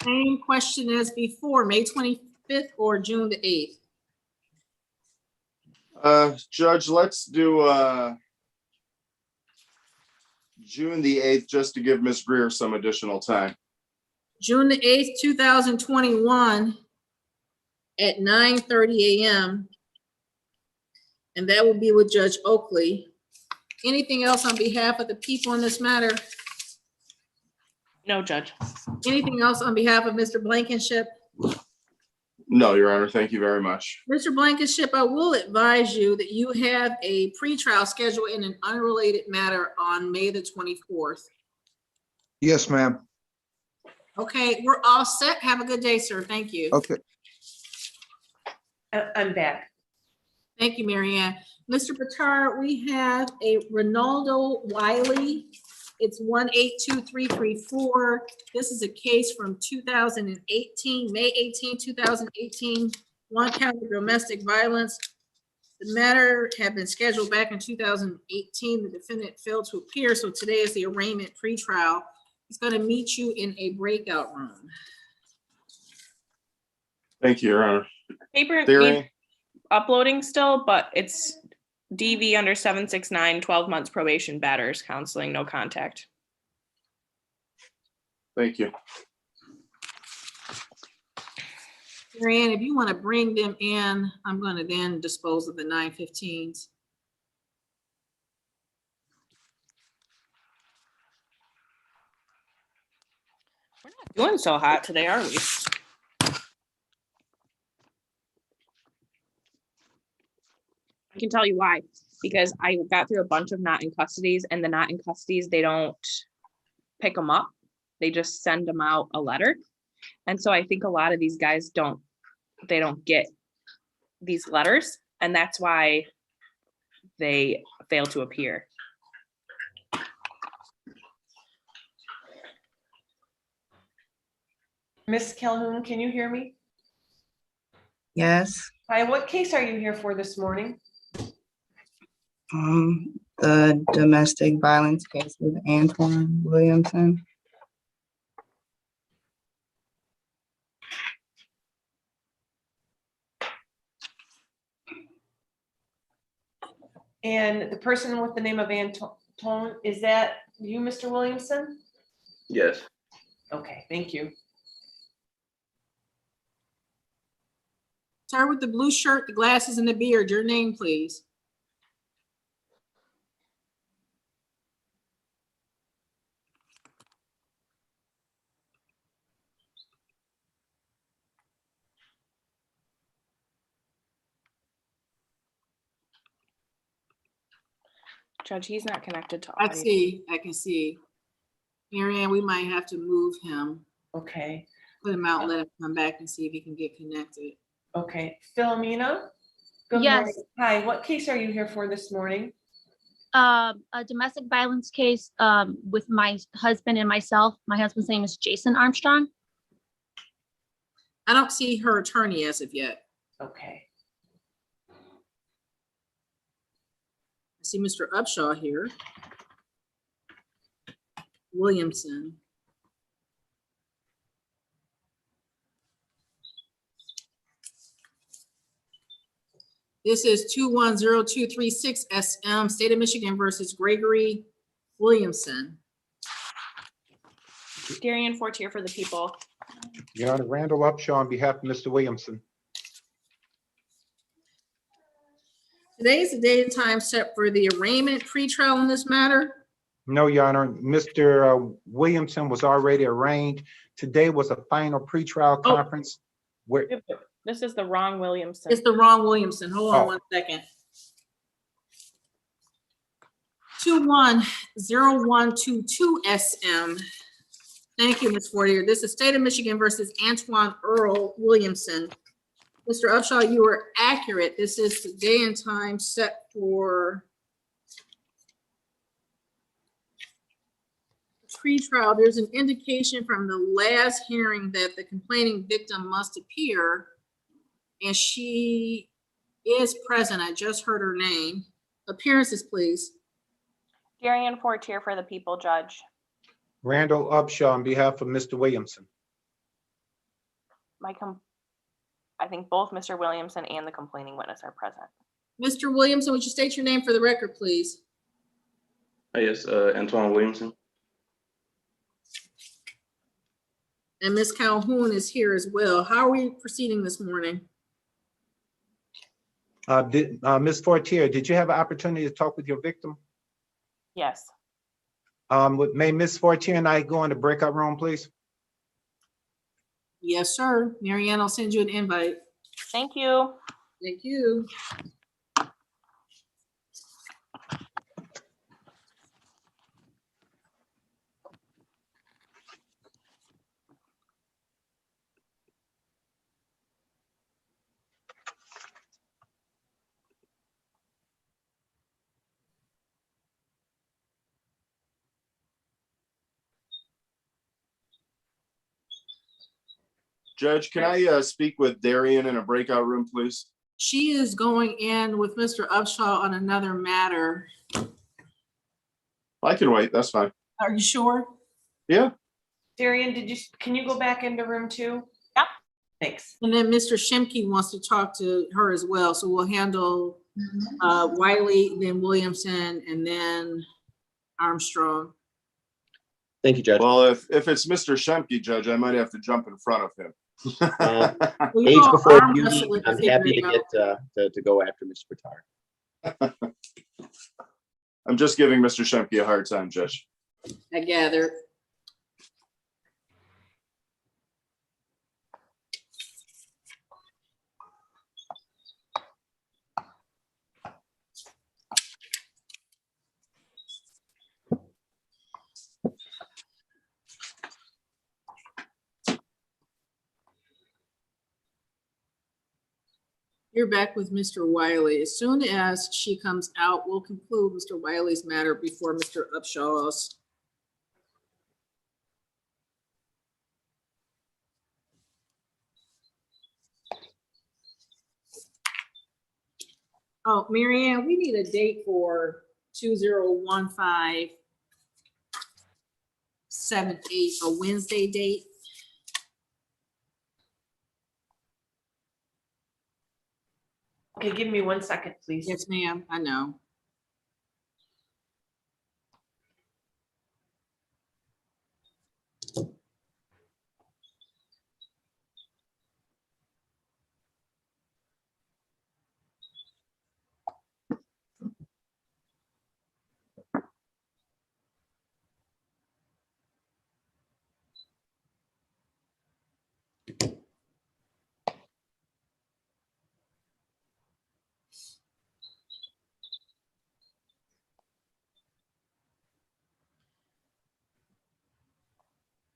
Same question as before, May 25th or June the 8th? Judge, let's do June the 8th, just to give Ms. Greer some additional time. June the 8th, 2021 at 9:30 a.m. And that will be with Judge Oakley. Anything else on behalf of the people in this matter? No, Judge. Anything else on behalf of Mr. Blankenship? No, Your Honor, thank you very much. Mr. Blankenship, I will advise you that you have a pretrial schedule in an unrelated matter on May the 24th. Yes, ma'am. Okay, we're all set. Have a good day, sir. Thank you. Okay. I'm back. Thank you, Mary Ann. Mr. Patar, we have a Ronaldo Wiley. It's 182334. This is a case from 2018, May 18, 2018, one count of domestic violence. The matter had been scheduled back in 2018. The defendant failed to appear, so today is the arraignment pretrial. He's going to meet you in a breakout room. Thank you, Your Honor. Paper needs Theory, uploading still, but it's DV under 769, 12 months probation, batters, counseling, no contact. thank you. Mary Ann, if you want to bring them in, I'm going to then dispose of the 915s. We're not doing so hot today, are we? I can tell you why. Because I got through a bunch of not in custodies, and the not in custodies, they don't pick them up. They just send them out a letter. And so I think a lot of these guys don't get these letters, and that's why they fail to appear. Miss Calhoun, can you hear me? Yes, Hi, what case are you here for this morning? the domestic violence case with Antoine Williamson. And the person with the name of Antoine, is that you, Mr. Williamson? Yes. Okay, thank you. Sir with the blue shirt, the glasses, and the beard, your name, please. Judge, he's not connected to I audio. see, I can see. Mary Ann, we might have to move him, Okay, put him out, let him come back and see if he can get connected. okay. Philomena? Good Yes. morning. Hi, what case are you here for this morning? A domestic violence case with my husband and myself. My husband's name is Jason Armstrong. I don't see her attorney as of yet. Okay, I see Mr. Upshaw here. Williamson. This is 210236 SM, State of Michigan versus Gregory Williamson. Darian Fortier for the people. Your Honor, Randall Upshaw on behalf of Mr. Williamson. Today is the date and time set for the arraignment pretrial in this matter. No, Your Honor, Mr. Williamson was already arraigned. Today was a final pretrial conference where, This is the wrong Williamson. It's the wrong Williamson. Hold on Oh. 1 second. 210122 SM. Thank you, Ms. Fortier. This is State of Michigan versus Antoine Earl Williamson. Mr. Upshaw, you were accurate. This is the day and time set for pretrial. There's an indication from the last hearing that the complaining victim must appear, and she is present. I just heard her name. Appearances, please. Darian Fortier for the people, Judge. Randall Upshaw on behalf of Mr. Williamson. I think both Mr. Williamson and the complaining witness are present. Mr. Williamson, would you state your name for the record, please? Yes, Antoine Williamson. And Ms. Calhoun is here as well. How are we proceeding this morning? Ms. Fortier, did you have an opportunity to talk with your victim? Yes. May Ms. Fortier and I go in the breakout room, please? Yes, sir. Mary Ann, I'll send you an invite. Thank you. Thank you. Judge, can I speak with Darian in a breakout room, please? She is going in with Mr. Upshaw on another matter. I can wait, that's fine. Are you sure? Yeah, Darian, can you go back into room 2? Yep. Thanks. And then Mr. Shimke wants to talk to her as well. So we'll handle Wiley, then Williamson, and then Armstrong. Thank you, Judge. well, if it's Mr. Shemke, Judge, I might have to jump in front of him. Well, you Age know, before arm beauty, wrestling I'm is happy to figuring out. get to go after Mr. Bitar. I'm just giving Mr. Shemke a hard time, Judge. I gather. You're back with Mr. Wiley. As soon as she comes out, we'll conclude Mr. Wiley's matter before Mr. Upshaw's. Oh, Mary Ann, we need a date for 2015-78, a Wednesday date. Okay, give me 1 second, please. Yes, ma'am, I know.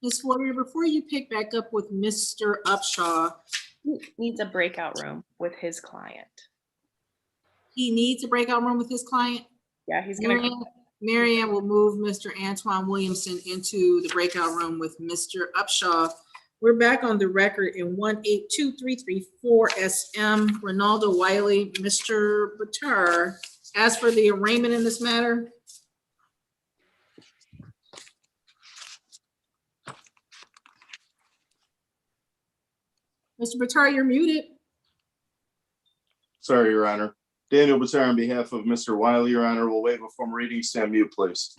Ms. Warrior, before you pick back up with Mr. Upshaw, He needs a breakout room with his client. he needs a breakout room with his client. Yeah, he's gonna. Mary Ann will move Mr. Antoine Williamson into the breakout room with Mr. Upshaw. We're back on the record in 182334 SM, Ronaldo Wiley, Mr. Bitar. As for the arraignment in this matter, Mr. Bitar, you're muted. Sorry, Your Honor. Daniel Bitar on behalf of Mr. Wiley, Your Honor, will waive a formal reading. Stand mute, please.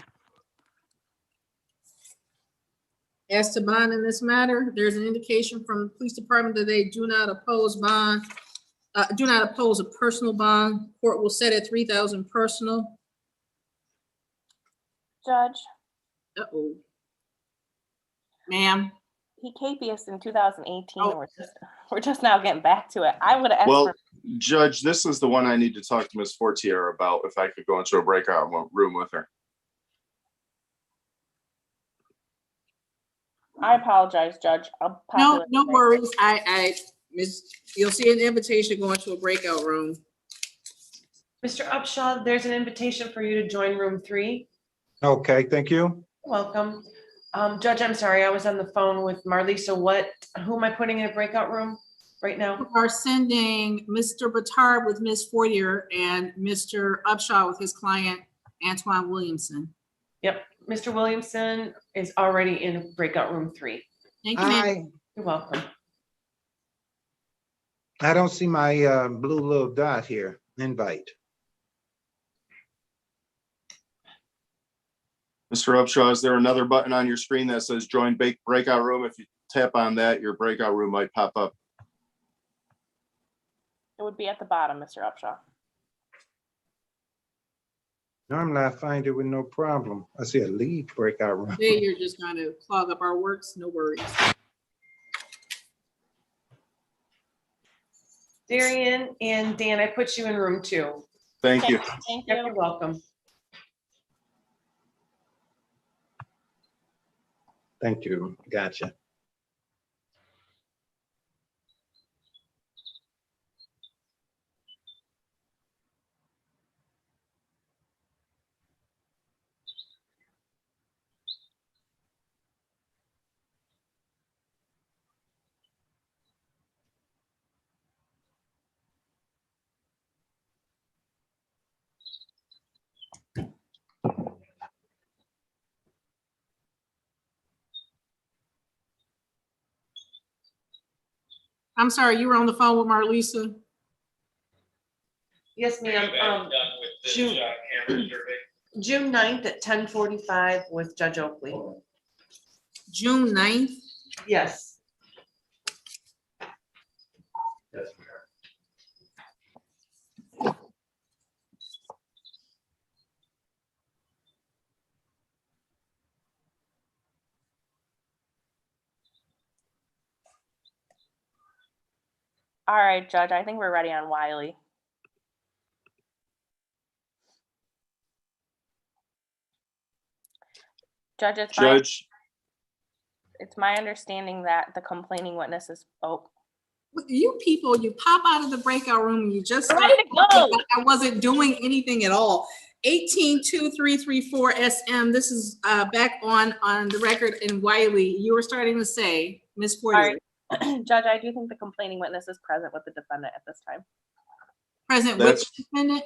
As to bond in this matter, there's an indication from the police department that they do not oppose bond, do not oppose a personal bond. Court will set at 3,000 personal. Judge, Uh-oh. Ma'am, he KPS in 2018. Oh. We're just now getting back to it. I would have asked Well, for. Judge, this is the one I need to talk to Ms. Fortier about, if I could go into a breakout room with her. I apologize, Judge. I'll no, populate no the worries. You'll see an invitation going to a breakout room. Mr. Upshaw, there's an invitation for you to join room 3. Okay, thank you. Welcome. Judge, I'm sorry, I was on the phone with Marlisa. Who am I putting in a breakout room right now? We are sending Mr. Bitar with Ms. Fortier and Mr. Upshaw with his client, Antoine Williamson. Yep, Mr. Williamson is already in breakout room 3. Thank you, ma'am. Hi. You're welcome. I don't see my blue little dot here, invite. Mr. Upshaw, is there another button on your screen that says join breakout room? If you tap on that, your breakout room might pop up. It would be at the bottom, Mr. Upshaw. Normally I find it with no problem. I see a lead breakout room. Today you're just going to clog up our works, no worries. Darian and Dan, I put you in room 2. Thank you. Thank You're you. welcome. Thank you. Gotcha. I'm sorry, you were on the phone with Marlisa? Yes, ma'am. June 9th at 10:45 with Judge Oakley. June 9th? Yes. All right, Judge, I think we're ready on Wiley. Judge, it's my understanding that the complaining witness is, You people, you pop out of the breakout room and you just Ready to go. I wasn't doing anything at all. 182334 SM. This is back on the record in Wiley. You were starting to say, Ms. Porter. All right. Judge, I do think the complaining witness is present with the defendant at this time, Present with the defendant.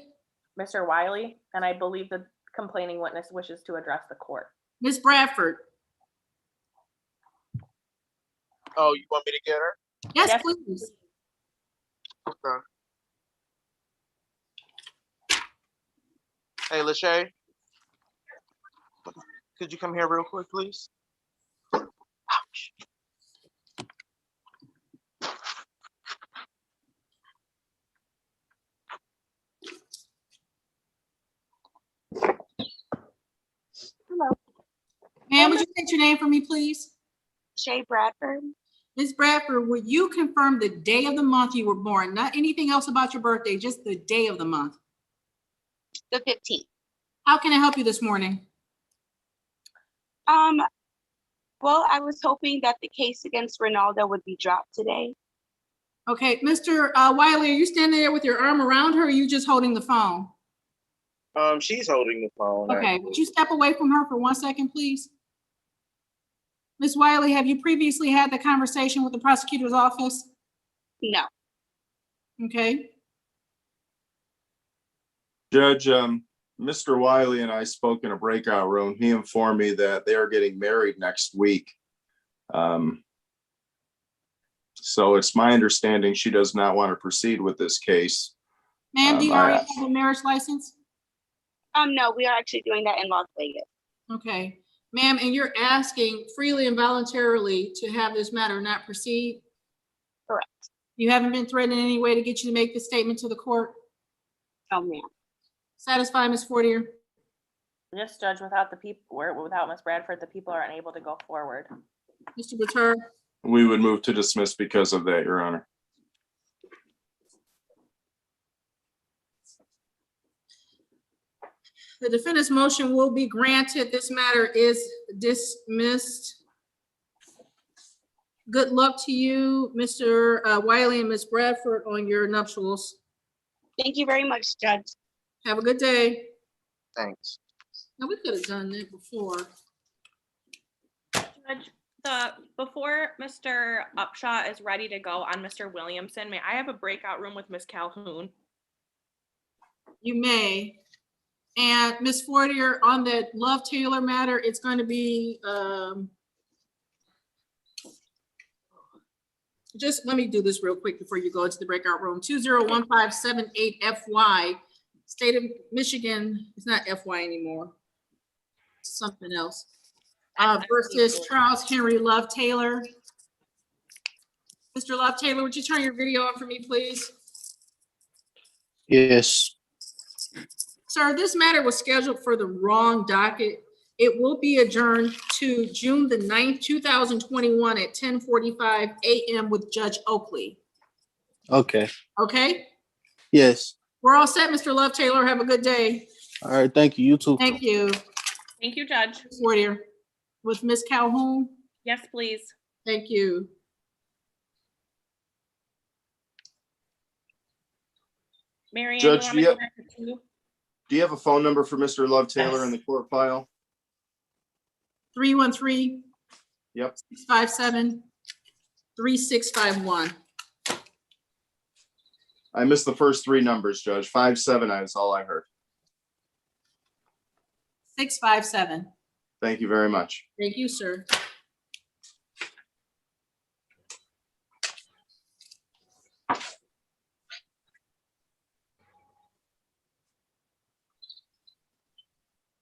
Mr. Wiley, and I believe the complaining witness wishes to address the court. Ms. Bradford. Oh, you want me to get her? Yes, Yes. please. Okay. Hey, Lachey. Could you come here real quick, please? Ouch. Ma'am, would you state your name for me, please? Shay Bradford, Ms. Bradford, would you confirm the day of the month you were born? Not anything else about your birthday, just the day of the month. the 15th. How can I help you this morning? Well, I was hoping that the case against Ronaldo would be dropped today. Okay, Mr. Wiley, are you standing there with your arm around her, or are you just holding the phone? She's holding the phone. Okay, would you step away from her for 1 second, please? Ms. Wiley, have you previously had the conversation with the prosecutor's office? No. Okay, Judge, Mr. Wiley and I spoke in a breakout room. He informed me that they are getting married next week. So it's my understanding she does not want to proceed with this case. ma'am, do you already have a marriage license? No, we are actually doing that in Las Vegas. Okay, ma'am, and you're asking freely and voluntarily to have this matter not proceed? Correct. You haven't been threatened in any way to get you to make the statement to the court? Oh, ma'am. Satisfied, Ms. Fortier? Yes, Judge, without the people, without Ms. Bradford, the people are unable to go forward. Mr. Batur? We would move to dismiss because of that, Your Honor. The defendant's motion will be granted. This matter is dismissed. Good luck to you, Mr. Wiley and Ms. Bradford, on your nuptials. Thank you very much, Judge. Have a good day. Thanks. Now, we could have done that before. Judge, before Mr. Upshaw is ready to go on Mr. Williamson, may I have a breakout room with Ms. Calhoun? You may. And Ms. Fortier, on the Love Taylor matter, it's going to be just let me do this real quick before you go into the breakout room. 201578FY, State of Michigan, it's not FY anymore. Something else. Versus Charles Henry Love Taylor. Mr. Love Taylor, would you turn your video on for me, please? Yes. Sir, this matter was scheduled for the wrong docket. It will be adjourned to June the 9th, 2021 at 10:45 a.m. with Judge Oakley. Okay. Okay? Yes. We're all set, Mr. Love Taylor. Have a good day. All right. Thank you. You too. Thank you. Thank you, Judge. Fortier. With Ms. Calhoun. Yes, please. Thank you. Mary Ann, Judge, you want me to go back to two? Do you have a phone number for Mr. Love Taylor in the court file? 313. Yep. 657-3651. I missed the first three numbers, Judge. 57, that's all I heard. 657. Thank you very much. Thank you, sir.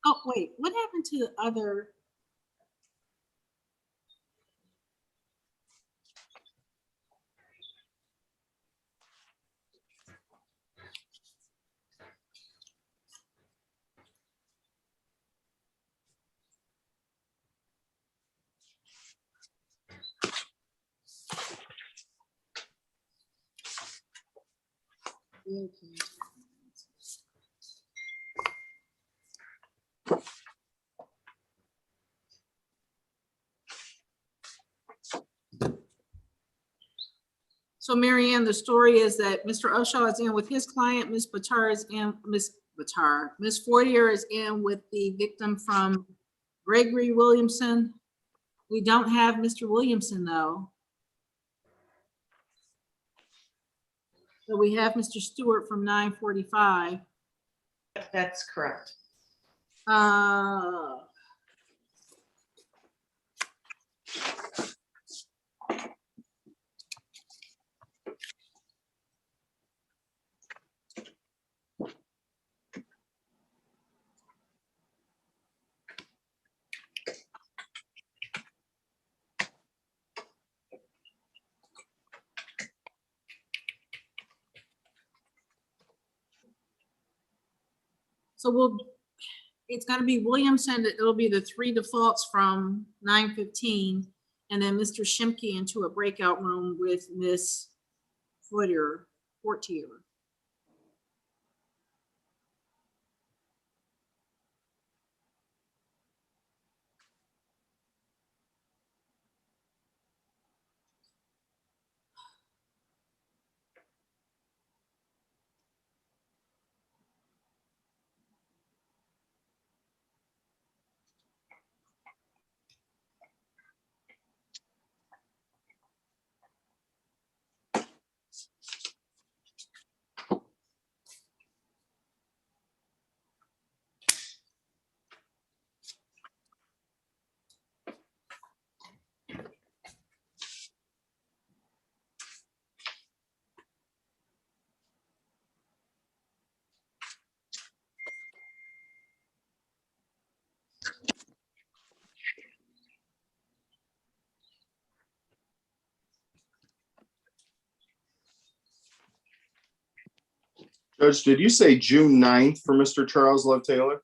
Oh, wait, what happened to the other? Okay. So Mary Ann, the story is that Mr. Oshaw is in with his client, Ms. Batar is in, Ms. Fortier is in with the victim from Gregory Williamson. We don't have Mr. Williamson though. So we have Mr. Stewart from 945. That's correct. So it's gonna be Williamson, it'll be the three defaults from 915, and then Mr. Shimke into a breakout room with Ms. Fortier. Judge, did you say June 9th for Mr. Charles Love Taylor?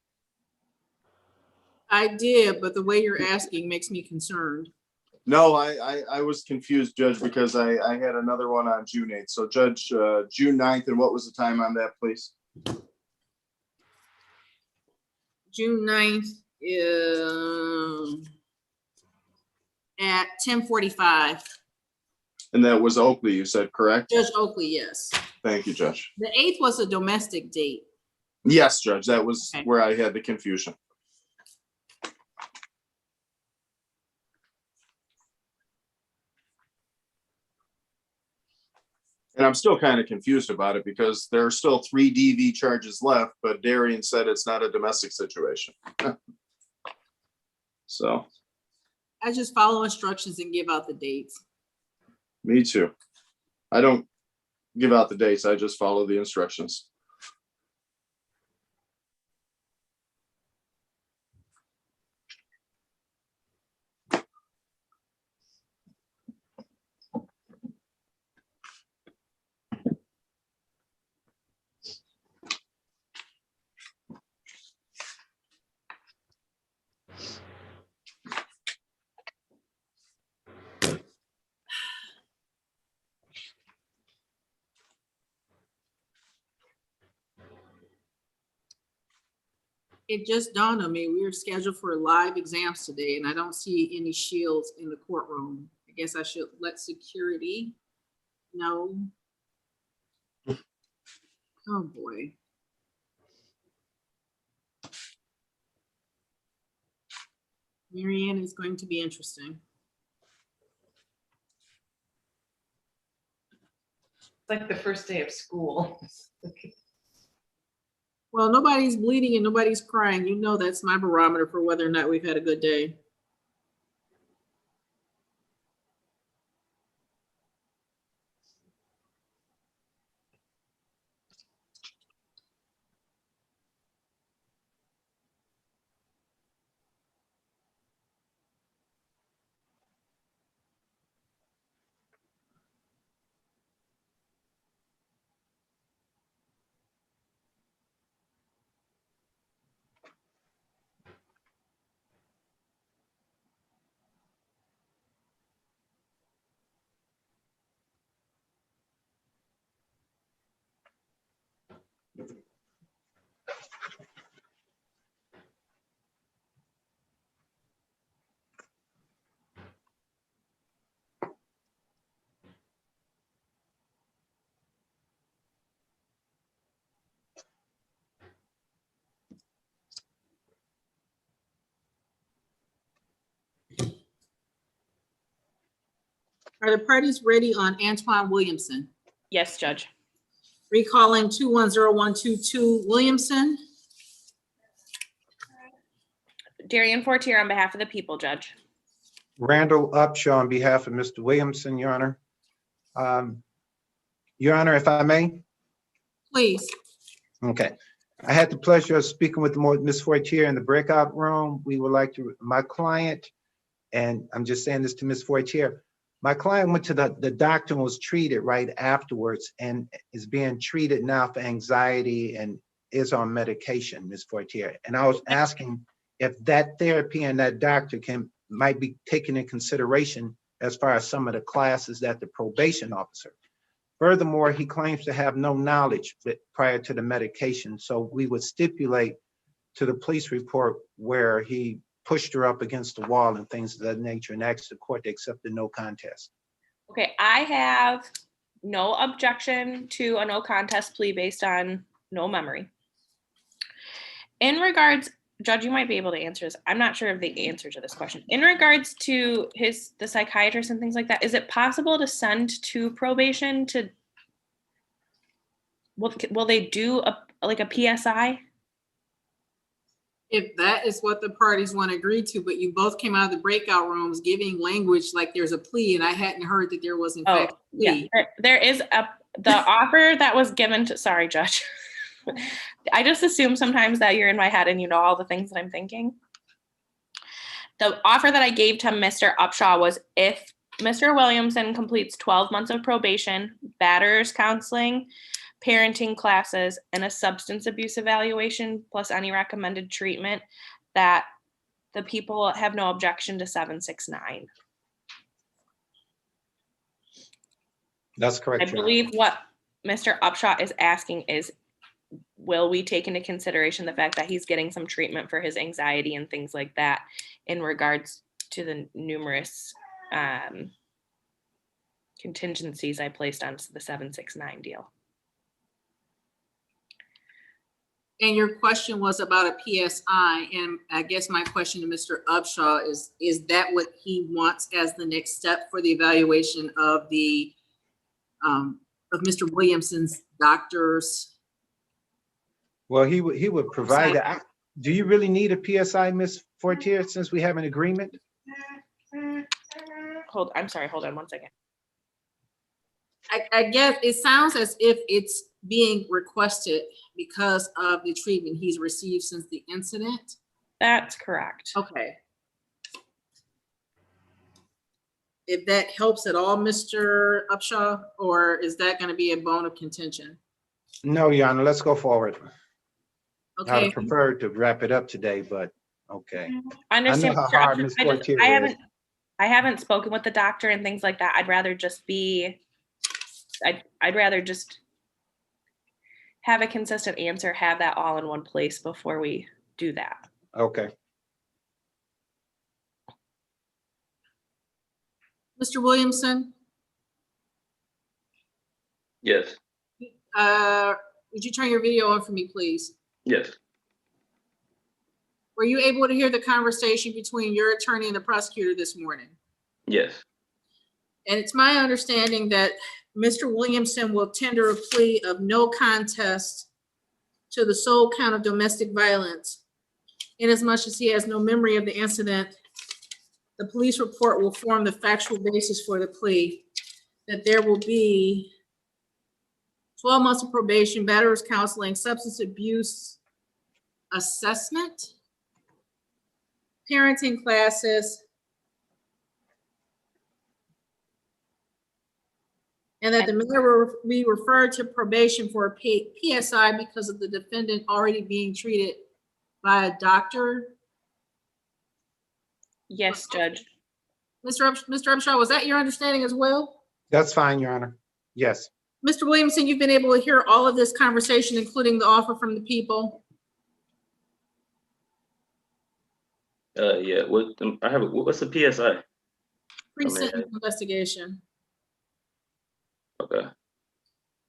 I did, but the way you're asking makes me concerned. No, I was confused, Judge, because I had another one on June 8th. So Judge, June 9th, and what was the time on that, please? June 9th is at 10:45. And that was Oakley, you said, correct? Judge Oakley, yes. Thank you, Judge. The 8th was a domestic date. Yes, Judge, that was Okay. where I had the confusion. And I'm still kind of confused about it because there are still 3 DV charges left, but Darian said it's not a domestic situation. So, I just follow instructions and give out the dates. me too. I don't give out the dates. I just follow the instructions. It just dawned on me, we were scheduled for live exams today and I don't see any shields in the courtroom. I guess I should let security know. Oh, boy. Marianne is going to be interesting. It's like the first day of school. Well, nobody's bleeding and nobody's crying. You know that's my barometer for whether or not we've had a good day. Are the parties ready on Antoine Williamson? Yes, Judge. Recalling 210122 Williamson. Darian Fortier on behalf of the people, Judge. Randall Upshaw on behalf of Mr. Williamson, Your Honor. Your Honor, if I may? Please. Okay. I had the pleasure of speaking with Ms. Fortier in the breakout room. We would like to, my client, and I'm just saying this to Ms. Fortier, my client went to the doctor and was treated right afterwards and is being treated now for anxiety and is on medication, Ms. Fortier. And I was asking if that therapy and that doctor might be taken in consideration as far as some of the classes that the probation officer. Furthermore, he claims to have no knowledge prior to the medication. So we would stipulate to the police report where he pushed her up against the wall and things of that nature and asked the court to accept the no contest. Okay, I have no objection to a no contest plea based on no memory. In regards, Judge, you might be able to answer this. I'm not sure of the answer to this question. In regards to the psychiatrist and things like that, is it possible to send to probation to, will they do a PSI? If that is what the parties want to agree to, but you both came out of the breakout rooms giving language like there's a plea, and I hadn't heard that there was in fact a plea. Yeah, there is the offer that was given to, sorry, Judge. I just assume sometimes that you're in my head and you know all the things that I'm thinking. The offer that I gave to Mr. Upshaw was if Mr. Williamson completes 12 months of probation, batterers counseling, parenting classes, and a substance abuse evaluation, plus any recommended treatment, that the people have no objection to 769. That's correct. I believe what Mr. Upshaw is asking is, will we take into consideration the fact that he's getting some treatment for his anxiety and things like that in regards to the numerous contingencies I placed on the 769 deal? And your question was about a PSI, and I guess my question to Mr. Upshaw is that what he wants as the next step for the evaluation of the of Mr. Williamson's doctors? Well, he would provide that. Do you really need a PSI, Ms. Fortier, since we have an agreement? I'm sorry, hold on one second. I guess it sounds as if it's being requested because of the treatment he's received since the incident. That's correct. Okay. If that helps at all, Mr. Upshaw, or is that going to be a bone of contention? No, Your Honor, let's go forward. I'd Okay, have preferred to wrap it up today, but okay. I understand. how Mr. hard Upshaw. Ms. I just- Fortier is. I haven't spoken with the doctor and things like that. I'd rather just be, I'd rather just have a consistent answer, have that all in one place before we do that. Okay. Mr. Williamson, Yes, would you turn your video on for me, please? yes, Were you able to hear the conversation between your attorney and the prosecutor this morning? yes, And it's my understanding that Mr. Williamson will tender a plea of no contest to the sole count of domestic violence. Inasmuch as he has no memory of the incident, the police report will form the factual basis for the plea. That there will be 12 months of probation, batterers counseling, substance abuse assessment, parenting classes, and that the matter will be referred to probation for a PSI because of the defendant already being treated by a doctor. Yes, Judge. Mr. Upshaw, was that your understanding as well? That's fine, Your Honor. Yes. Mr. Williamson, you've been able to hear all of this conversation, including the offer from the people? yeah, what's the PSI? Pre-sentence investigation. Okay,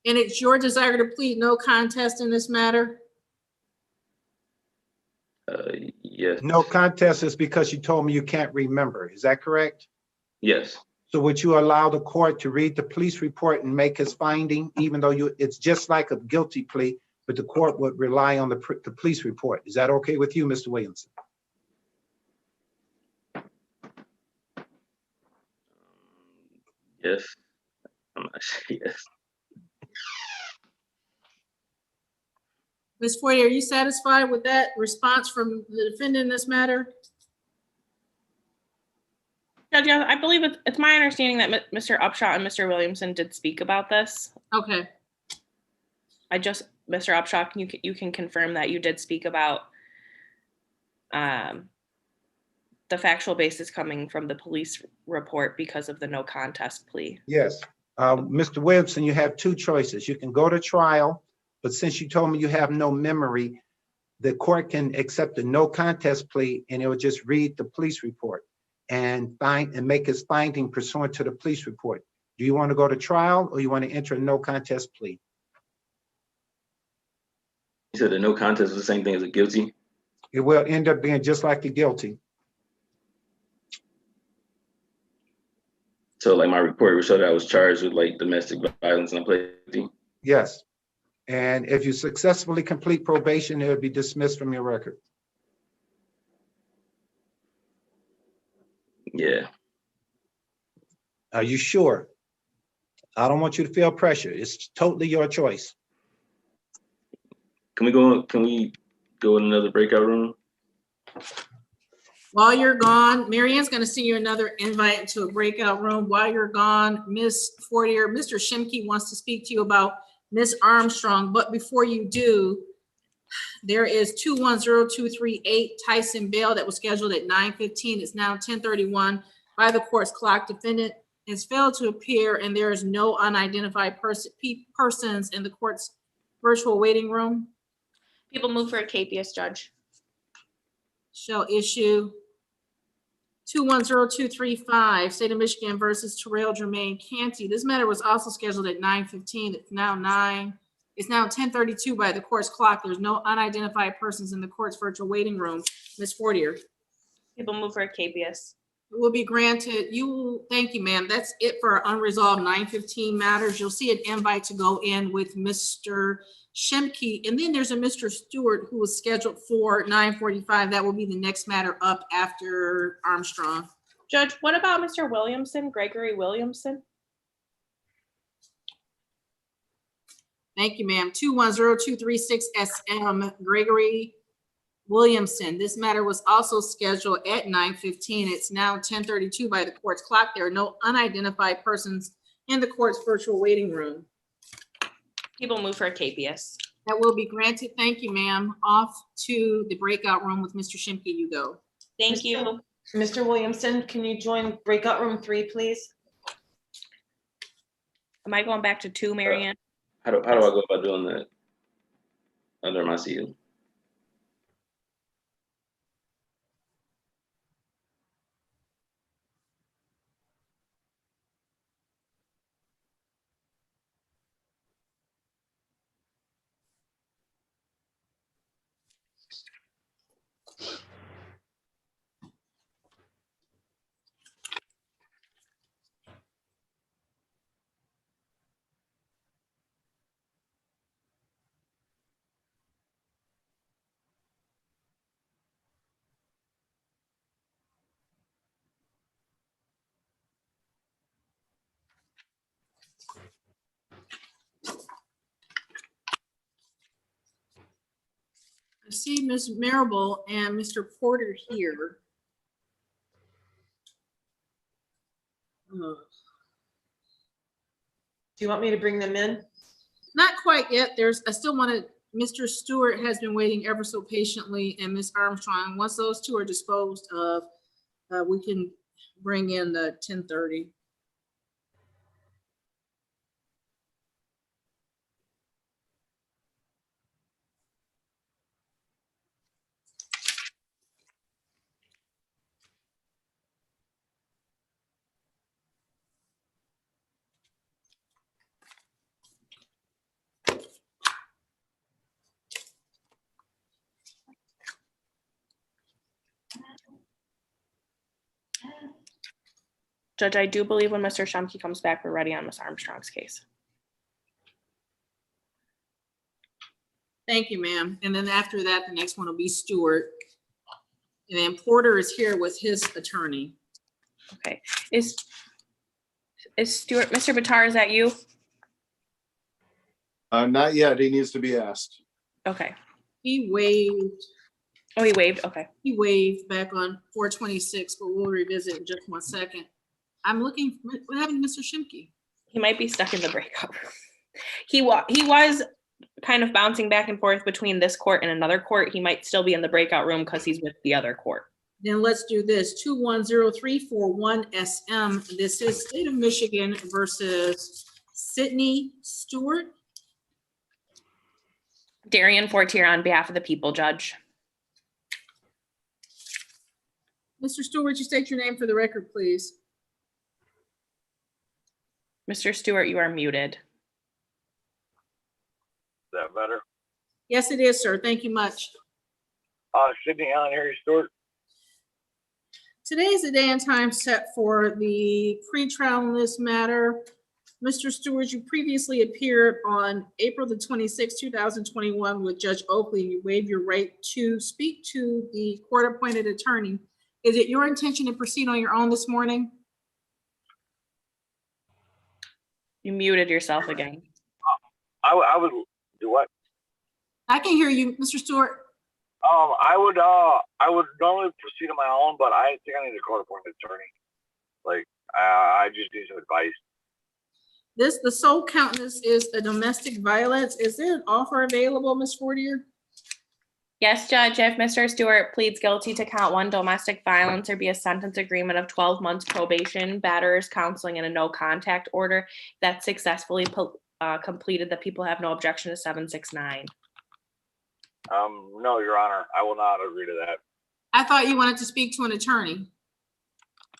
And it's your desire to plead no contest in this matter? yes, No contest is because you told me you can't remember. Is that correct? yes, So would you allow the court to read the police report and make his finding, even though it's just like a guilty plea, but the court would rely on the police report? Is that okay with you, Mr. Williamson? yes, I'm not sure, yes. Ms. Fortier, are you satisfied with that response from the defendant in this matter? Judge, yeah, I believe it's my understanding that Mr. Upshaw and Mr. Williamson did speak about this. Okay, Mr. Upshaw, you can confirm that you did speak about the factual basis coming from the police report because of the no contest plea. Yes. Mr. Williamson, you have two choices. You can go to trial, but since you told me you have no memory, the court can accept a no contest plea and it will just read the police report and make his finding pursuant to the police report. Do you want to go to trial or you want to enter a no contest plea? You said the no contest is the same thing as a guilty? It will end up being just like the guilty. So like my report would show that I was charged with like domestic violence and I pled guilty? Yes. And if you successfully complete probation, it will be dismissed from your record. Yeah, Are you sure? I don't want you to feel pressure. It's totally your choice. can we go in another breakout room? while you're gone, Mary Ann's gonna send you another invite into a breakout room. While you're gone, Ms. Fortier, Mr. Shimke wants to speak to you about Ms. Armstrong, but before you do, there is 210238 Tyson Bale that was scheduled at 9:15. It's now 10:31 by the court's clock. Defendant has failed to appear and there is no unidentified persons in the court's virtual waiting room. People move for a capious, Judge. Shall issue 210235, State of Michigan versus Terrell Jermaine Canty. This matter was also scheduled at 9:15. It's now 10:32 by the court's clock. There's no unidentified persons in the court's virtual waiting room. Ms. Fortier. People move for a capious. Will be granted. Thank you, ma'am. That's it for our unresolved 9:15 matters. You'll see an invite to go in with Mr. Shimke. And then there's a Mr. Stewart who was scheduled for 9:45. That will be the next matter up after Armstrong. Judge, what about Mr. Williamson, Gregory Williamson? Thank you, ma'am. 210236 SM Gregory Williamson. This matter was also scheduled at 9:15. It's now 10:32 by the court's clock. There are no unidentified persons in the court's virtual waiting room. People move for a KPS. That will be granted. Thank you, ma'am. Off to the breakout room with Mr. Shimke, you go. Thank you. Mr. Williamson, can you join breakout room 3, please? Am I going back to 2, Marianne? How do I go about doing that? Under my seal. I see Ms. Marable and Mr. Porter here. Do you want me to bring them in? Not quite yet. I still want to, Mr. Stewart has been waiting ever so patiently, and Ms. Armstrong. Once those two are disposed of, we can bring in the 10:30. Judge, I do believe when Mr. Shumke comes back, we're ready on Ms. Armstrong's case. Thank you, ma'am. And then after that, the next one will be Stewart. And then Porter is here with his attorney. Okay. Is Stewart, Mr. Bitar, is that you? Not yet. He needs to be asked. Okay. He waived. Oh, he waived. Okay. He waived back on 426, but we'll revisit in just 1 second. I'm looking, what happened to Mr. Shimke? He might be stuck in the breakout room. He was kind of bouncing back and forth between this court and another court. He might still be in the breakout room because he's with the other court. Then let's do this, 210341 SM. This is State of Michigan versus Sydney Stewart. Darian Fortier on behalf of the people, Judge. Mr. Stewart, you state your name for the record, please. Mr. Stewart, you are muted. Is that better? Yes, it is, sir. Thank you much. Sydney Allen Harry Stewart. Today is the day and time set for the pretrial in this matter. Mr. Stewart, you previously appeared on April the 26th, 2021 with Judge Oakley. You waived your right to speak to the court-appointed attorney. Is it your intention to proceed on your own this morning? You muted yourself again. I would do what? I can hear you, Mr. Stewart. I would normally proceed on my own, but I think I need a court-appointed attorney. Like, I just need some advice. The sole count is a domestic violence. Is there an offer available, Ms. Fortier? Yes, Judge, if Mr. Stewart pleads guilty to count 1 domestic violence, there be a sentence agreement of 12 months probation, batterers, counseling, and a no contact order that successfully completed. The people have no objection to 769. No, Your Honor, I will not agree to that. I thought you wanted to speak to an attorney.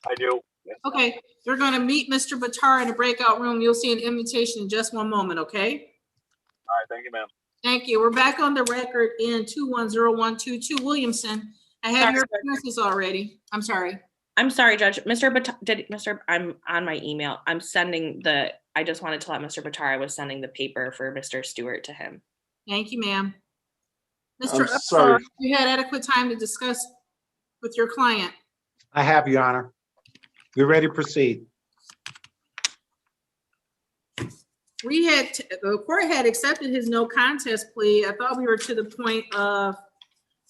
I do. Yes. Okay, you're going to meet Mr. Bitar in the breakout room. You'll see an invitation in just 1 moment, okay? All right, thank you, ma'am. Thank you. We're back on the record in 210122 Williamson. I have your appearances already. I'm sorry. I'm sorry, Judge. I'm on my email. I just wanted to let Mr. Bitar I was sending the paper for Mr. Stewart to him. Thank you, ma'am. I'm Mr. sorry. Upshaw, you had adequate time to discuss with your client. I have, Your Honor. We're ready to proceed. the court had accepted his no contest plea. I thought we were to the point of,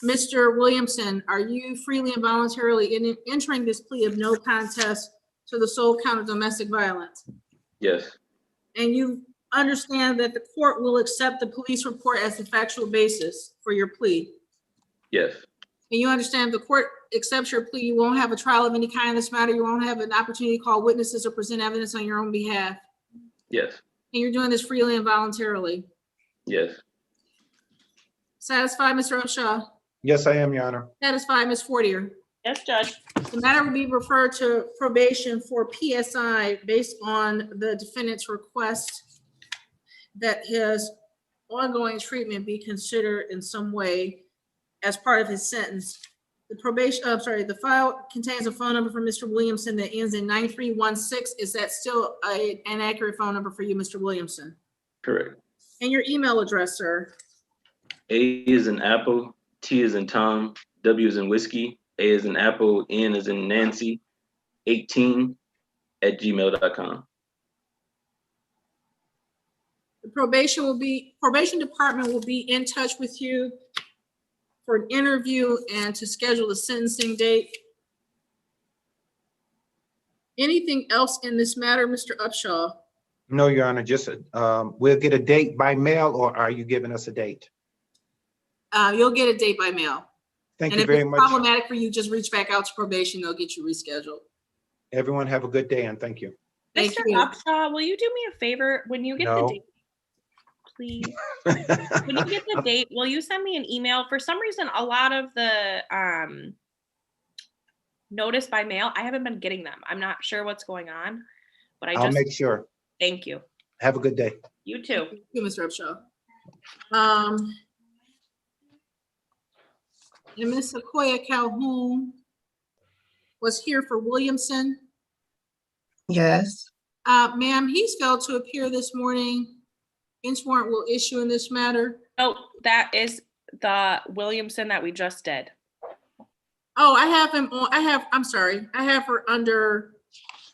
Mr. Williamson, are you freely and voluntarily entering this plea of no contest to the sole count of domestic violence? Yes, And you understand that the court will accept the police report as the factual basis for your plea? yes, And you understand if the court accepts your plea, you won't have a trial of any kind in this matter, you won't have an opportunity to call witnesses or present evidence on your own behalf? yes, And you're doing this freely and voluntarily? yes, Satisfied, Mr. Upshaw? Yes, I am, Your Honor. Satisfied, Ms. Fortier? Yes, Judge. The matter will be referred to probation for PSI based on the defendant's request that his ongoing treatment be considered in some way as part of his sentence. The file contains a phone number for Mr. Williamson that ends in 9316. Is that still an accurate phone number for you, Mr. Williamson? correct. And your email address, sir? A is in Apple, T is in Tom, W is in Whiskey, A is in Apple, N is in Nancy, 18@gmail.com. The probation department will be in touch with you for an interview and to schedule a sentencing date. Anything else in this matter, Mr. Upshaw? No, Your Honor, just, we'll get a date by mail, or are you giving us a date? You'll get a date by mail. Thank And you if very it's much. problematic for you, just reach back out to probation. They'll get you rescheduled. Everyone have a good day and thank you. Thank Mr. you. Upshaw, will you do me a favor when you get the No. date? Please. When you get the date, will you send me an email? For some reason, a lot of the notice by mail, I haven't been getting them. I'm not sure what's going on, but I'll make sure. thank you. Have a good day. You too. Thank you, Mr. Upshaw. And Ms. Sequoia Calhoun was here for Williamson. Yes. Ma'am, he's failed to appear this morning. Bench warrant will issue in this matter. Oh, that is the Williamson that we just did. Oh, I have him on, I'm sorry. I have her under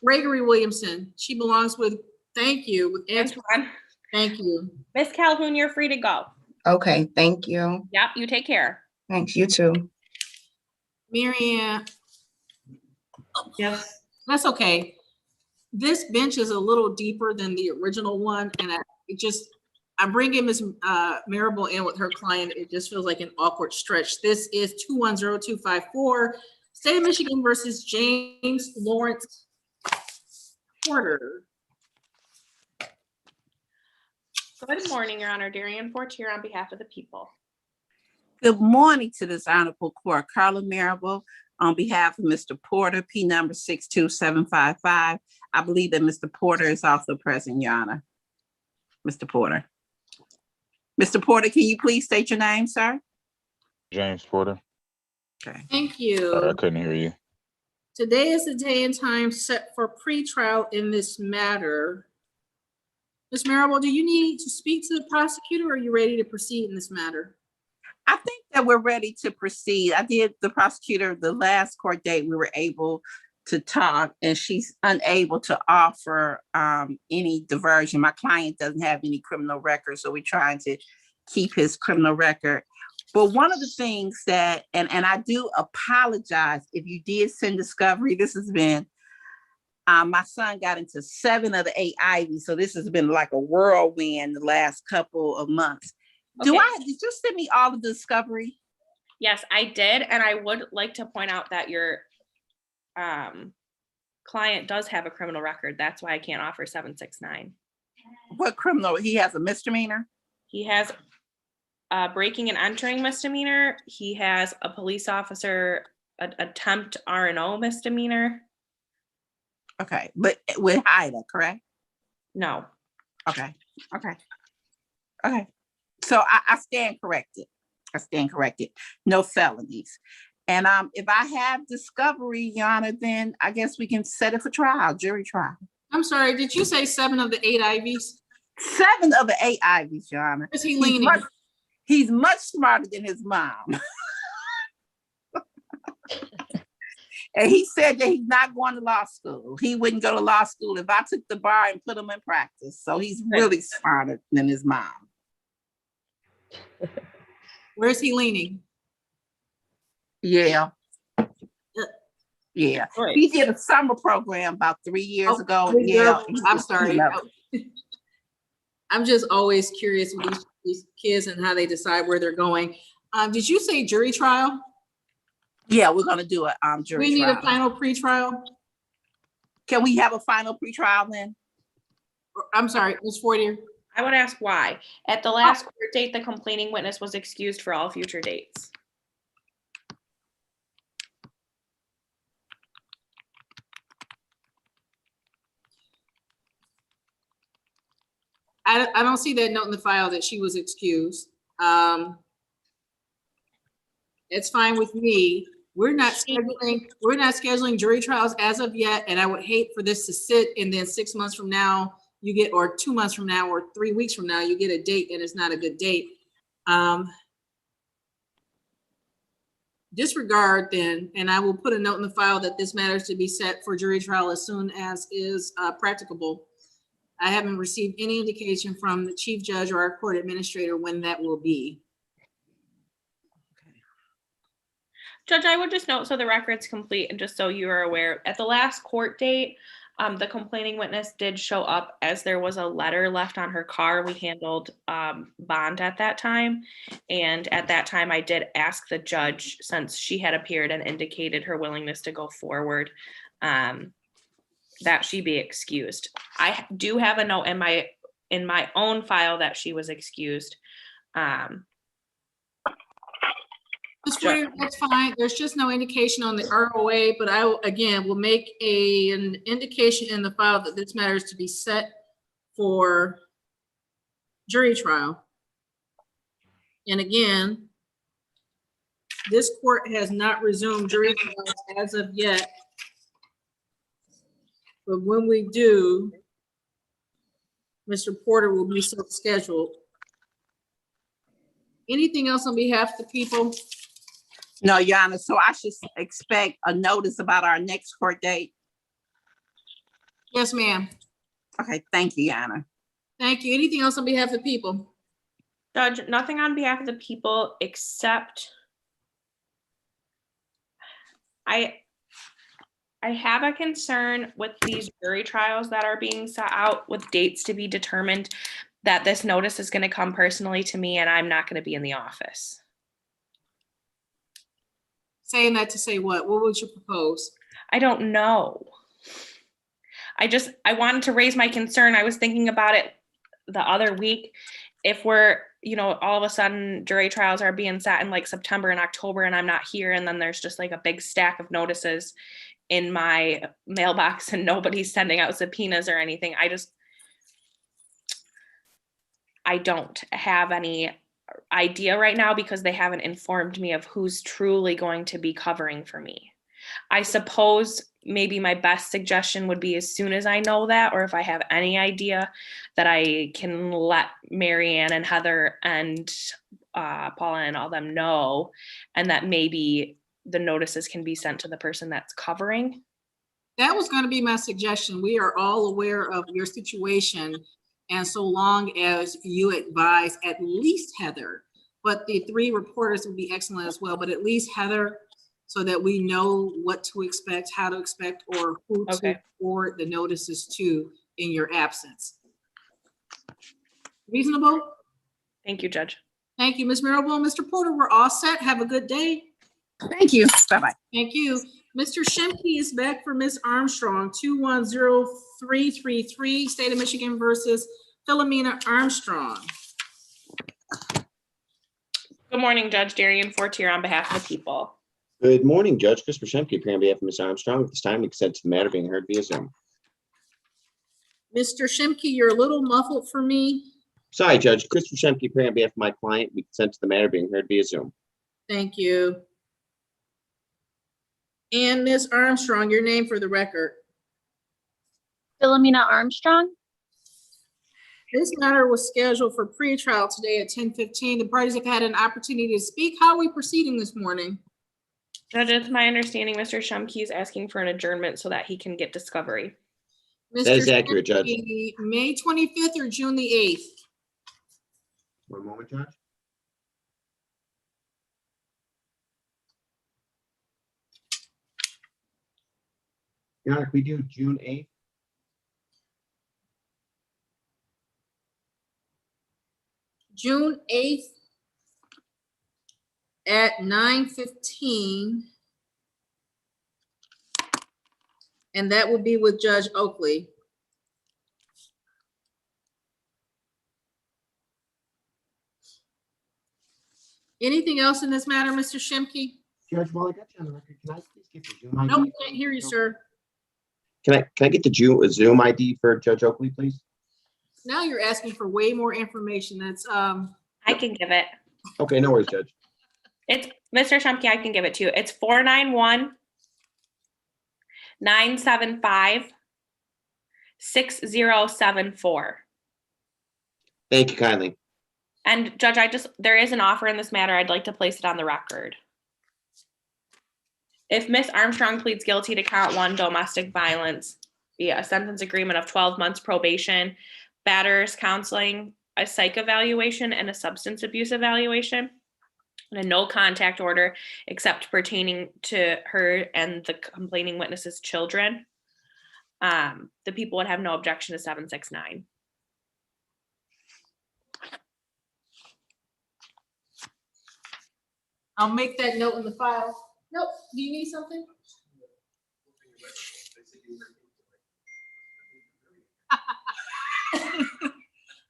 Gregory Williamson. She belongs with, thank you, with Antoine. Antoine. Thank you. Miss Calhoun, you're free to go. Okay, thank you. Yep, you take care. Thanks, you too. Mary Ann, Yes. that's okay. This bench is a little deeper than the original one, and I'm bringing Ms. Marable in with her client. It just feels like an awkward stretch. This is 210254, State of Michigan versus James Lawrence Porter. Good morning, Your Honor. Darian Fortier on behalf of the people. Good morning to this honorable court. Carla Marable on behalf of Mr. Porter, P number 62755. I believe that Mr. Porter is also present, Your Honor. Mr. Porter. Mr. Porter, can you please state your name, sir? James Porter. Okay. Thank Sorry, you. I couldn't hear you. Today is the day and time set for pretrial in this matter. Ms. Marable, do you need to speak to the prosecutor, or are you ready to proceed in this matter? I think that we're ready to proceed. I did the prosecutor, the last court date, we were able to talk, and she's unable to offer any diversion. My client doesn't have any criminal record, so we're trying to keep his criminal record. But one of the things that, and I do apologize if you did send discovery, this has been, my son got into 7 of the 8 Ivies, so this has been like a whirlwind the last couple of months. Did you send me all of the discovery? Yes, I did. And I would like to point out that your client does have a criminal record. That's why I can't offer 769. What criminal? He has a misdemeanor? He has breaking and entering misdemeanor. He has a police officer attempt R&O misdemeanor. Okay, but with Ida, correct? No. Okay. So I stand corrected. No felonies. And if I have discovery, Your Honor, then I guess we can set it for trial, jury trial. I'm sorry, did you say 7 of the 8 Ivies? 7 of the 8 Ivies, Your Honor. Is he leaning? He's much smarter than his mom. And he said that he's not going to law school. He wouldn't go to law school if I took the bar and put him in practice. So he's really smarter than his mom. Where's he leaning? Yeah. Yeah. Right. He did a summer program about 3 years ago. Good Yeah. girl. I'm sorry. I'm just always curious with these kids and how they decide where they're going. Did you say jury trial? Yeah, we're gonna do a jury We need trial. a final pretrial? Can we have a final pretrial then? I'm sorry, Ms. Fortier. I would ask why. At the last court date, the complaining witness was excused for all future dates. I don't see that note in the file that she was excused. It's fine with me. We're not scheduling jury trials as of yet, and I would hate for this to sit and then 6 months from now, you get, or 2 months from now, or 3 weeks from now, you get a date and it's not a good date. Disregard then, and I will put a note in the file that this matter is to be set for jury trial as soon as is practicable. I haven't received any indication from the chief judge or our court administrator when that will be. Judge, I would just note, so the record's complete, and just so you are aware, at the last court date, the complaining witness did show up as there was a letter left on her car. We handled bond at that time. And at that time, I did ask the judge, since she had appeared and indicated her willingness to go forward, that she be excused. I do have a note in my own file that she was excused. Ms. Fortier, that's fine. There's just no indication on the ROA, but I, again, will make an indication in the file that this matter is to be set for jury trial. And again, this court has not resumed jury trials as of yet. But when we do, Mr. Porter will be scheduled. Anything else on behalf of the people? No, Your Honor, so I should expect a notice about our next court date? Yes, ma'am. Okay, thank you, Your Honor. Thank you. Anything else on behalf of the people? Judge, nothing on behalf of the people except I have a concern with these jury trials that are being set out with dates to be determined, that this notice is going to come personally to me and I'm not going to be in the office. Saying that to say what? What would you propose? I don't know. I wanted to raise my concern. I was thinking about it the other week. If we're, all of a sudden jury trials are being set in like September and October and I'm not here, and then there's just like a big stack of notices in my mailbox and nobody's sending out subpoenas or anything. I don't have any idea right now because they haven't informed me of who's truly going to be covering for me. I suppose maybe my best suggestion would be, as soon as I know that, or if I have any idea, that I can let Marianne and Heather and Paula and all them know, and that maybe the notices can be sent to the person that's covering. That was going to be my suggestion. We are all aware of your situation. And so long as you advise at least Heather, but the 3 reporters would be excellent as well, but at least Heather, so that we know what to expect, how to expect, or who to forward the notices to in your absence. Reasonable? Thank you, Judge. Thank you, Ms. Marable. Mr. Porter, we're all set. Have a good day. Thank you. Bye-bye. Thank you. Mr. Shimke is back for Ms. Armstrong, 210333, State of Michigan versus Philomena Armstrong. Good morning, Judge. Darian Fortier on behalf of the people. Good morning, Judge. Christopher Shemke, appearing on behalf of Ms. Armstrong. At this time, we consent to the matter being heard via Zoom. Mr. Shimke, you're a little muffled for me. Sorry, Judge. Christopher Shemke, appearing on behalf of my client. We consent to the matter being heard via Zoom. Thank you. And Ms. Armstrong, your name for the record. Philomena Armstrong. This matter was scheduled for pre-trial today at 10:15. The parties have had an opportunity to speak. How are we proceeding this morning? Judge, it's my understanding Mr. Shumkey is asking for an adjournment so that he can get discovery. That is Mr. accurate, Judge. Shimkey, May 25th or June the 8th? One moment, Judge. Your Honor, can we do June 8th? June 8th at 9:15. And that will be with Judge Oakley. Anything else in this matter, Mr. Shimkey? Judge, while I got you on the record, can I please get the Zoom ID? Nope, can't hear you, sir. Can I get the Zoom ID for Judge Oakley, please? Now you're asking for way more information. That's, I can give it. Okay, no worries, Judge. It's Mr. Shumkey, I can give it to you. It's 491-975-6074. Thank you kindly. And Judge, there is an offer in this matter. I'd like to place it on the record. If Miss Armstrong pleads guilty to count 1 domestic violence via a sentence agreement of 12 months probation, batters counseling, a psych evaluation, and a substance abuse evaluation, and a no contact order except pertaining to her and the complaining witness's children, the people would have no objection to 769. I'll make that note in the file. Nope, do you need something?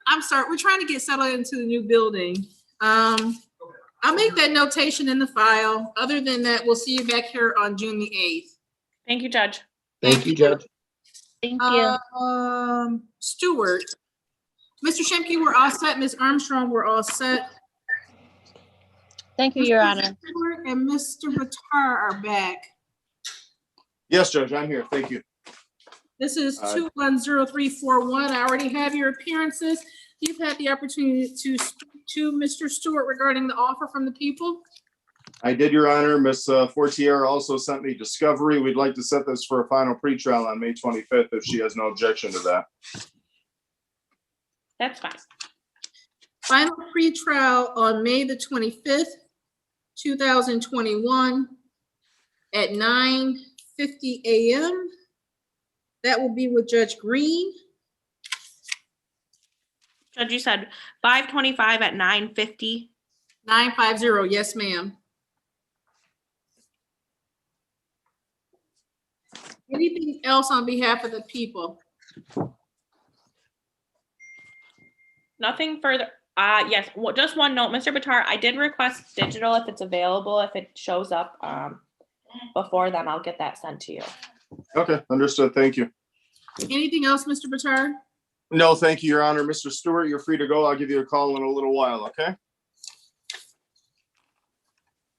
I'm sorry, we're trying to get settled into the new building. I'll make that notation in the file. Other than that, we'll see you back here on June the 8th. Thank you, Judge. Thank you, Judge. Thank you. Stewart. Mr. Shimkey, we're all set. Ms. Armstrong, we're all set. Thank you, Your Mr. Honor. Stewart and Mr. Bitar are back. Yes, Judge, I'm here. Thank you. This is 210341. I already have your appearances. You've had the opportunity to speak to Mr. Stewart regarding the offer from the people. I did, Your Honor. Ms. Fortier also sent me discovery. We'd like to set this for a final pretrial on May 25th if she has no objection to that. That's fine. Final pretrial on May the 25th, 2021 at 9:50 a.m. That will be with Judge Green. Judge, you said 525 at 9:50. 950, yes, ma'am. Anything else on behalf of the people? Nothing further. Yes, just one note, Mr. Bitar, I did request digital if it's available. If it shows up before then, I'll get that sent to you. Okay, understood. Thank you. Anything else, Mr. Bitar? No, thank you, Your Honor. Mr. Stewart, you're free to go. I'll give you a call in a little while, okay?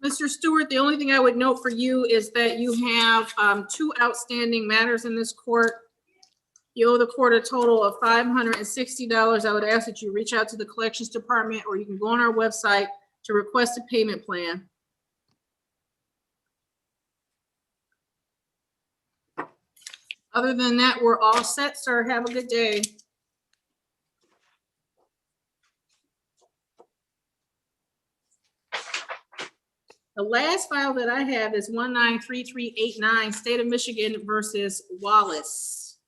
Mr. Stewart, the only thing I would note for you is that you have 2 outstanding matters in this court. You owe the court a total of $560. I would ask that you reach out to the collections department, or you can go on our website to request a payment plan. Other than that, we're all set, sir. Have a good day. The last file that I have is 193389, State of Michigan versus Wallace.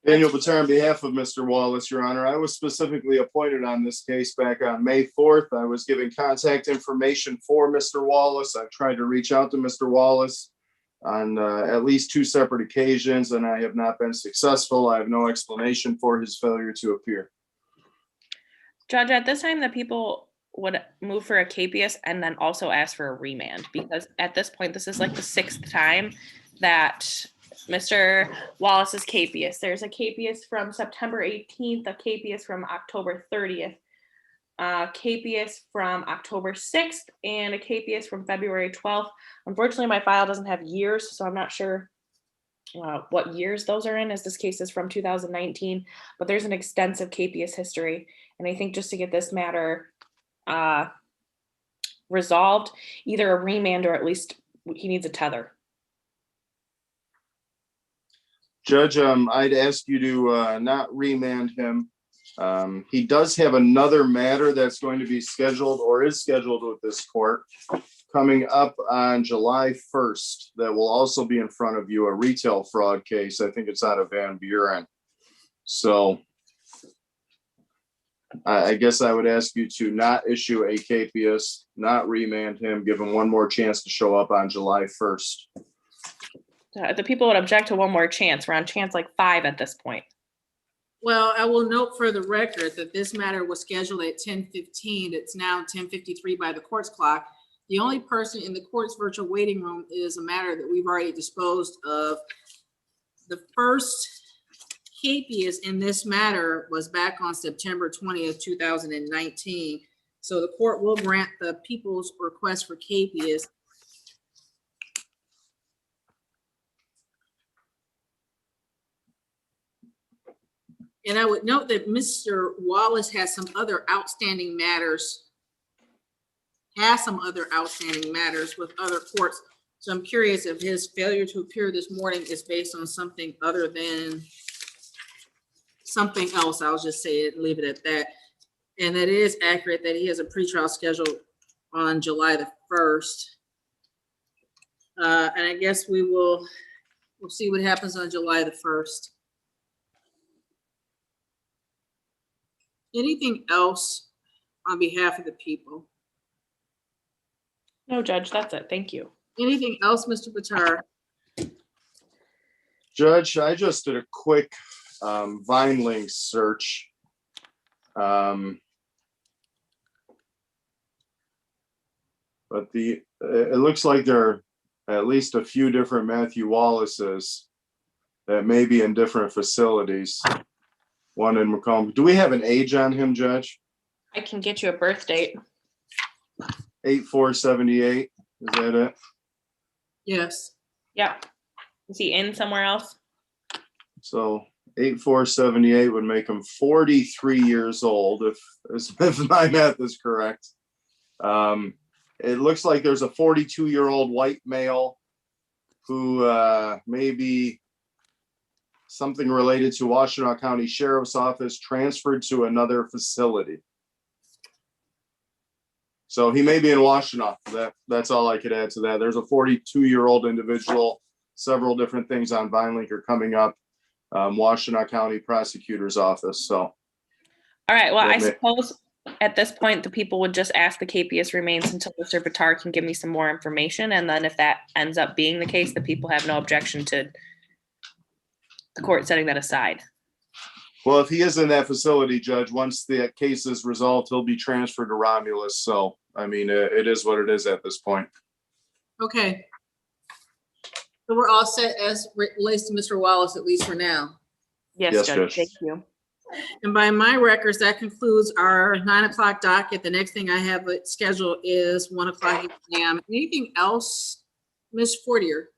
Daniel Bitar on behalf of Mr. Wallace, Your Honor. I was specifically appointed on this case back on May 4th. I was given contact information for Mr. Wallace. I've tried to reach out to Mr. Wallace on at least 2 separate occasions, and I have not been successful. I have no explanation for his failure to appear. Judge, at this time, the people would move for a capias and then also ask for a remand, because at this point, this is like the 6th time that Mr. Wallace is capias. There's a capias from September 18th, a capias from October 30th, a capias from October 6th, and a capias from February 12th. Unfortunately, my file doesn't have years, so I'm not sure what years those are in, as this case is from 2019, but there's an extensive capias history. And I think just to get this matter resolved, either a remand or at least he needs a tether. Judge, I'd ask you to not remand him. He does have another matter that's going to be scheduled or is scheduled with this court coming up on July 1st that will also be in front of you, a retail fraud case. I think it's out of Van Buren. So I guess I would ask you to not issue a capias, not remand him, give him one more chance to show up on July 1st. The people would object to one more chance. We're on chance like 5 at this point. Well, I will note for the record that this matter was scheduled at 10:15. It's now 10:53 by the court's clock. The only person in the court's virtual waiting room is a matter that we've already disposed of. The first habeas in this matter was back on September 20th, 2019. So the court will grant the people's request for habeas. And I would note that Mr. Wallace has some other outstanding matters, with other courts. So I'm curious if his failure to appear this morning is based on something other than something else. I'll just say it, leave it at that. And it is accurate that he has a pretrial schedule on July the 1st. And I guess we'll see what happens on July the 1st. Anything else on behalf of the people? No, Judge, that's it. Thank you. Anything else, Mr. Bitar? Judge, I just did a quick VineLink search. But it looks like there are at least a few different Matthew Wallaces that may be in different facilities. One in Macomb. Do we have an age on him, Judge? I can get you a birth date. 8478. Is that it? Yes. Yep. Is he in somewhere else? So 8478 would make him 43 years old, if my math is correct. It looks like there's a 42-year-old white male who may be something related to Washtenaw County Sheriff's Office, transferred to another facility. So he may be in Washtenaw. That's all I could add to that. There's a 42-year-old individual. Several different things on VineLink are coming up. Washtenaw County Prosecutor's Office. So. All right. Well, I suppose at this point, the people would just ask the capias remains until Mr. Bitar can give me some more information. And then if that ends up being the case, the people have no objection to the court setting that aside. Well, if he is in that facility, Judge, once the case is resolved, he'll be transferred to Romulus. So, I mean, it is what it is at this point. Okay. So we're all set as relates to Mr. Wallace, at least for now. Yes, Judge. Thank you. And by my records, that concludes our 9 o'clock docket. The next thing I have scheduled is 1 o'clock p.m. Anything else, Ms. Fortier?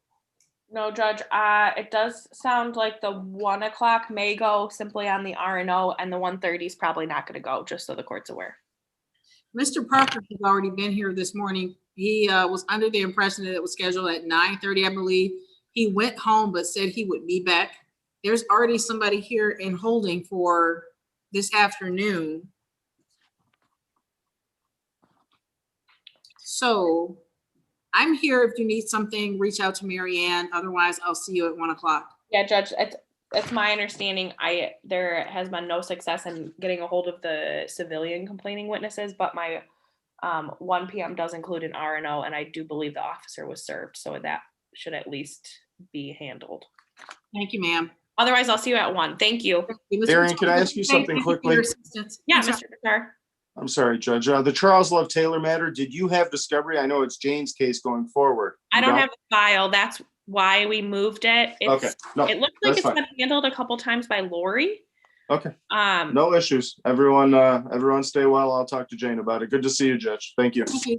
No, Judge, it does sound like the 1 o'clock may go simply on the R&O, and the 1:30 is probably not going to go, just so the court's aware. Mr. Parker has already been here this morning. He was under the impression that it was scheduled at 9:30, I believe. He went home, but said he would be back. There's already somebody here in holding for this afternoon. So I'm here. If you need something, reach out to Mary Ann. Otherwise, I'll see you at 1 o'clock. Yeah, Judge, it's my understanding there has been no success in getting a hold of the civilian complaining witnesses, but my 1 p.m. does include an R&O, and I do believe the officer was served, so that should at least be handled. Thank you, ma'am. Otherwise, I'll see you at 1. Thank you. Aaron, can I ask you something quickly? Yeah, Mr. Bitar. I'm sorry, Judge. The Charles Love Taylor matter, did you have discovery? I know it's Jane's case going forward. I don't have a file. That's why we moved it. Okay. No, it looks like that's it's fine. been handled a couple times by Lori. Okay. No issues. Everyone stay well. I'll talk to Jane about it. Good to see you, Judge. Thank you. Thank you.